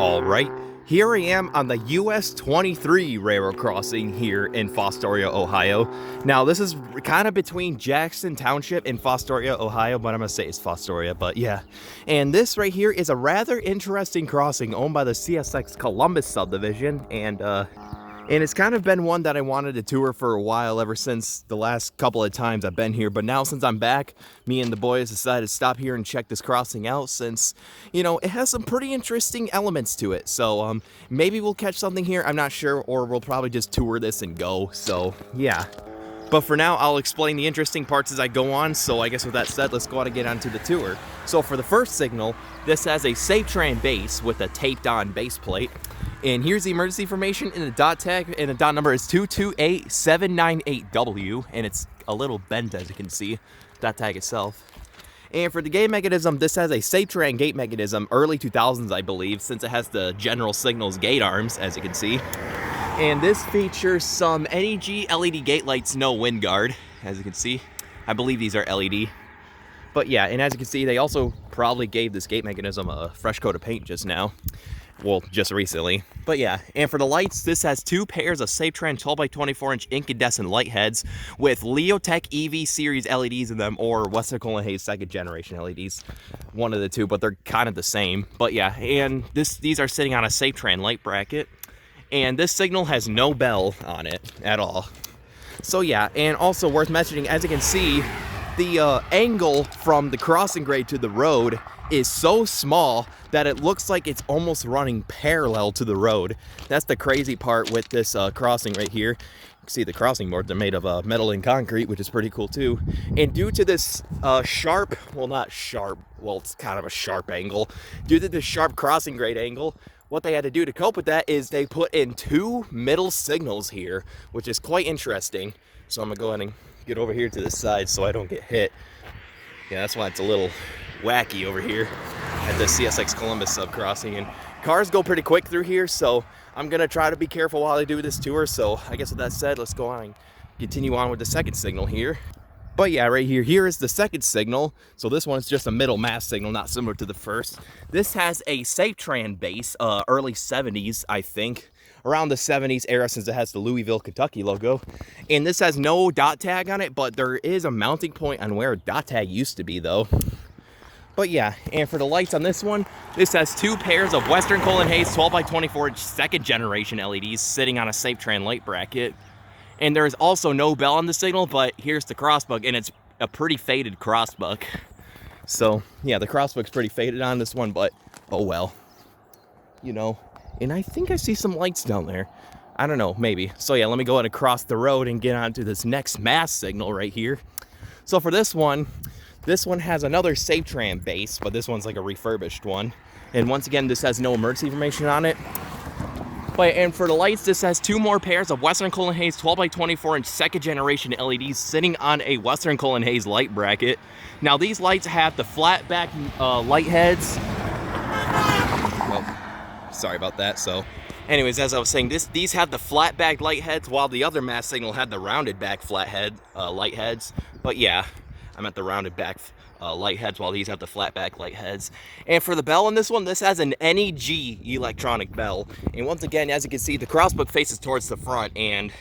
Alright, here I am on the US 23 railroad crossing here in Fostoria, Ohio. Now this is kind of between Jackson Township and Fostoria, Ohio, but I'm gonna say it's Fostoria, but yeah. And this right here is a rather interesting crossing owned by the CSX Columbus subdivision, and it's kind of been one that I wanted to tour for a while, ever since the last couple of times I've been here. But now since I'm back, me and the boys decided to stop here and check this crossing out, since, you know, it has some pretty interesting elements to it. So maybe we'll catch something here, I'm not sure, or we'll probably just tour this and go. So yeah. But for now, I'll explain the interesting parts as I go on. So I guess with that said, let's go ahead and get onto the tour. So for the first signal, this has a SafeTran base with a taped on base plate. And here's the emergency information in the dot tag, and the dot number is 228798W, and it's a little bent, as you can see, dot tag itself. And for the gate mechanism, this has a SafeTran gate mechanism, early 2000s, I believe, since it has the General Signals gate arms, as you can see. And this features some NEG LED gate lights, no wind guard, as you can see. I believe these are LED. But yeah, and as you can see, they also probably gave this gate mechanism a fresh coat of paint just now. Well, just recently. But yeah, and for the lights, this has two pairs of SafeTran 12x24-inch incandescent light heads with Leotech EV series LEDs in them, or Western Colin Hayes second generation LEDs. One of the two, but they're kind of the same. But yeah, and these are sitting on a SafeTran light bracket. And this signal has no bell on it at all. So yeah, and also worth mentioning, as you can see, the angle from the crossing grade to the road is so small that it looks like it's almost running parallel to the road. That's the crazy part with this crossing right here. You can see the crossing boards are made of metal and concrete, which is pretty cool too. And due to this sharp, well not sharp, well it's kind of a sharp angle. Due to this sharp crossing grade angle, what they had to do to cope with that is they put in two middle signals here, which is quite interesting. So I'm gonna go ahead and get over here to the side so I don't get hit. Yeah, that's why it's a little wacky over here at the CSX Columbus Sub crossing, and cars go pretty quick through here, so I'm gonna try to be careful while I do this tour. So I guess with that said, let's go on and continue on with the second signal here. But yeah, right here is the second signal. So this one's just a middle mast signal, not similar to the first. This has a SafeTran base, early 70s, I think. Around the 70s era, since it has the Louisville, Kentucky logo. And this has no dot tag on it, but there is a mounting point on where a dot tag used to be though. But yeah, and for the lights on this one, this has two pairs of Western Colin Hayes 12x24-inch second generation LEDs sitting on a SafeTran light bracket. And there is also no bell on the signal, but here's the crossbuck, and it's a pretty faded crossbuck. So yeah, the crossbuck's pretty faded on this one, but oh well. You know, and I think I see some lights down there. I don't know, maybe. So yeah, let me go ahead and cross the road and get onto this next mast signal right here. So for this one has another SafeTran base, but this one's like a refurbished one. And once again, this has no emergency information on it. But, and for the lights, this has two more pairs of Western Colin Hayes 12x24-inch second generation LEDs sitting on a Western Colin Hayes light bracket. Now these lights have the flat back light heads. Oh, sorry about that. So anyways, as I was saying, these have the flat back light heads, while the other mast signal had the rounded back flat head light heads. But yeah, I'm at the rounded back light heads, while these have the flat back light heads. And for the bell on this one, this has an NEG electronic bell. And once again, as you can see, the crossbuck faces towards the front, and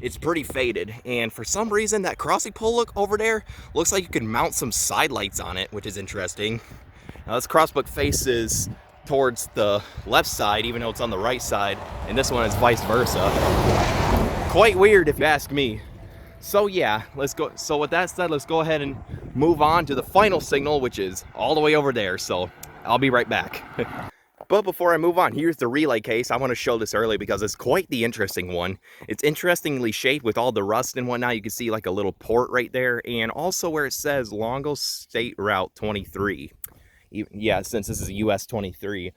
it's pretty faded. And for some reason, that crossing pole look over there looks like you can mount some side lights on it, which is interesting. Now this crossbuck faces towards the left side, even though it's on the right side, and this one is vice versa. Quite weird if you ask me. So yeah, let's go. So with that said, let's go ahead and move on to the final signal, which is all the way over there. So I'll be right back. But before I move on, here's the relay case. I want to show this early because it's quite the interesting one. It's interestingly shaped with all the rust and whatnot. You can see like a little port right there, and also where it says Longo State Route 23. Yeah, since this is a US 23.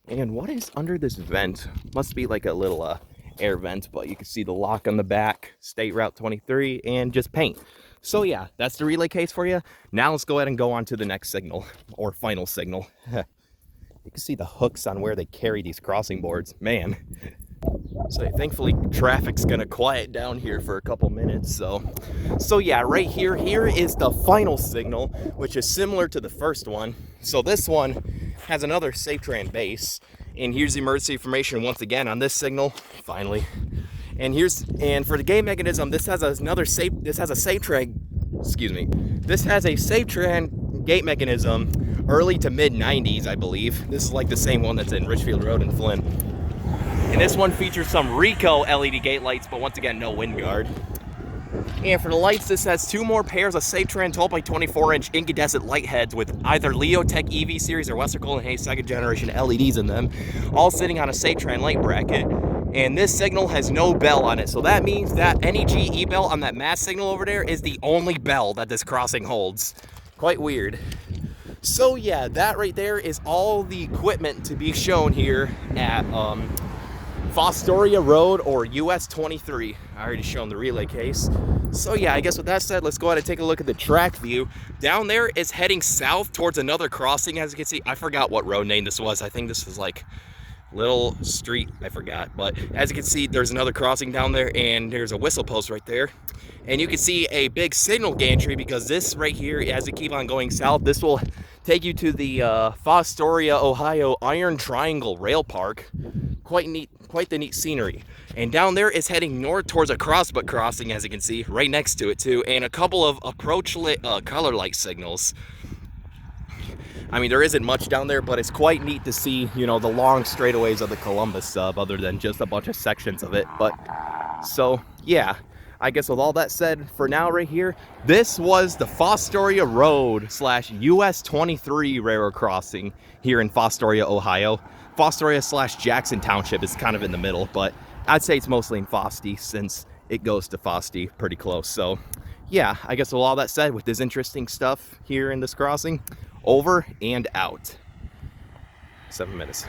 And what is under this vent? Must be like a little air vent, but you can see the lock on the back, State Route 23, and just paint. So yeah, that's the relay case for you. Now let's go ahead and go on to the next signal, or final signal. You can see the hooks on where they carry these crossing boards, man. So thankfully traffic's gonna quiet down here for a couple minutes. So yeah, right here is the final signal, which is similar to the first one. So this one has another SafeTran base. And here's the emergency information once again on this signal, finally. And for the gate mechanism, this has a SafeTran, excuse me. This has a SafeTran gate mechanism early to mid 90s, I believe. This is like the same one that's in Richfield Road in Flint. And this one features some Rico LED gate lights, but once again, no wind guard. And for the lights, this has 2 more pairs of SafeTran 12x24-inch incandescent light heads with either Leotech EV series or Westerco and Hayes 2nd generation LEDs in them, all sitting on a SafeTran light bracket. And this signal has no bell on it, so that means that any GE bell on that mass signal over there is the only bell that this crossing holds. Quite weird. So yeah, that right there is all the equipment to be shown here at Fostoria Road or US 23. I already shown the relay case. So yeah, I guess with that said, let's go ahead and take a look at the track view. Down there is heading south towards another crossing, as you can see. I forgot what road name this was. I think this was like Little Street, I forgot. But as you can see, there's another crossing down there, and there's a whistle post right there. And you can see a big signal gantry, because this right here, as you keep on going south, this will take you to the Fostoria, Ohio Iron Triangle Rail Park. Quite neat, quite the neat scenery. And down there is heading north towards a crossbuck crossing, as you can see, right next to it too, and a couple of approach color light signals. I mean, there isn't much down there, but it's quite neat to see, you know, the long straightaways of the Columbus Sub, other than just a bunch of sections of it. But so yeah, I guess with all that said, for now right here, this was the Fostoria Road / US 23 railroad crossing here in Fostoria, Ohio. Fostoria / Jackson Township is kind of in the middle, but I'd say it's mostly in Fosty, since it goes to Fosty pretty close. So yeah, I guess with all that said, with this interesting stuff here in this crossing, over and out. 7 minutes.